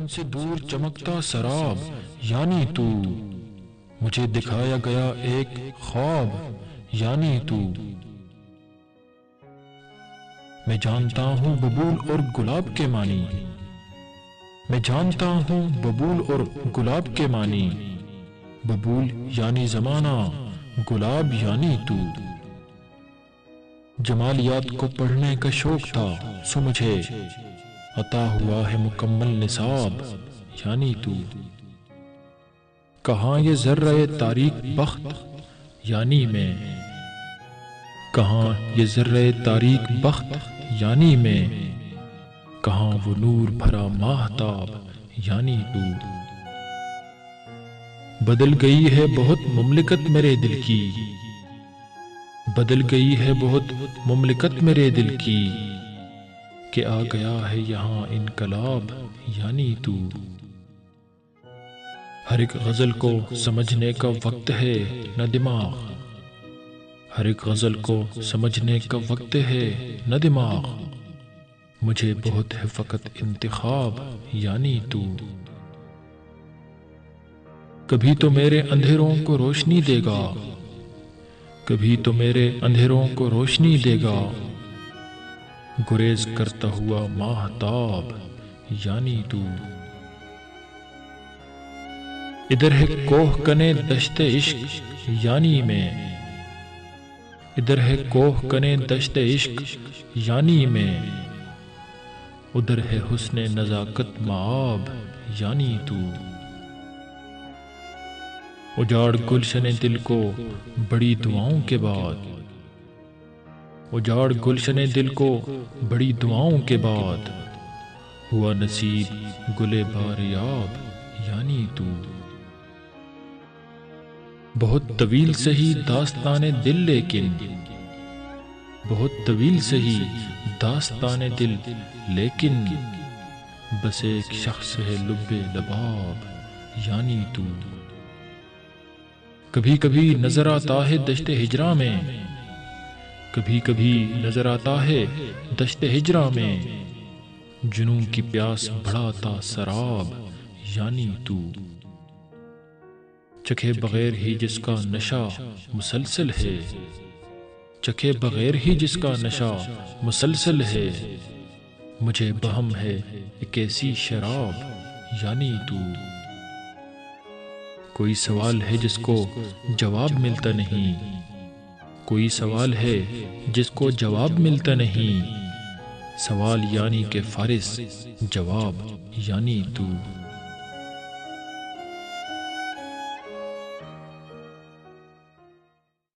سے دور چمکتا سراب یعنی تو، مجھے دکھایا گیا ایک خواب یعنی تو۔ میں جانتا ہوں ببول اور گلاب کے معنی، میں جانتا ہوں ببول اور گلاب کے معنی، ببول یعنی زمانہ، گلاب یعنی تو۔ جمالیات کو پڑھنے کا شوق تھا سو مجھے عطا ہوا ہے مکمل نصاب یعنی تو۔ کہاں یہ ذرہ تاریک بخت یعنی میں، کہاں یہ ذرہ تاریک بخت یعنی میں، کہاں وہ نور بھرا ماہتاب یعنی تو۔ بدل گئی ہے بہت مملکت میرے دل کی، بدل گئی ہے بہت مملکت میرے دل کی، کہ آ گیا ہے یہاں انقلاب یعنی تو۔ ہر ایک غزل کو سمجھنے کا وقت ہے نہ دماغ، ہر ایک غزل کو سمجھنے کا وقت ہے نہ دماغ، مجھے بہت ہے فقط انتخاب یعنی تو۔ کبھی تو میرے اندھیروں کو روشنی دے گا، کبھی تو میرے اندھیروں کو روشنی دے گا، گریز کرتا ہوا ماہتاب یعنی تو۔ ادھر ہے کوہ کنے دشت عشق یعنی میں، ادھر ہے کوہ کنے دشت عشق یعنی میں، ادھر ہے حسن نزاکت مآب یعنی تو۔ اجاڑ گلشن دل کو بڑی دعاؤں کے بعد، اجاڑ گلشن دل کو بڑی دعاؤں کے بعد، ہوا نصیب گل باریاب یعنی تو۔ بہت طویل سہی داستان دل لیکن، بہت طویل سہی داستان دل لیکن، بس ایک شخص ہے لب لباب یعنی تو۔ کبھی کبھی نظر آتا ہے دشت ہجراں میں، کبھی کبھی نظر آتا ہے دشت ہجراں میں، جنوں کی پیاس بڑھاتا سراب یعنی تو۔ چکھے بغیر ہی جس کا نشہ مسلسل ہے، چکھے بغیر ہی جس کا نشہ مسلسل ہے، مجھے بہم ہے ایک ایسی شراب یعنی تو۔ کوئی سوال ہے جس کو جواب ملتا نہیں، کوئی سوال ہے جس کو جواب ملتا نہیں، سوال یعنی کہ فارس، جواب یعنی تو۔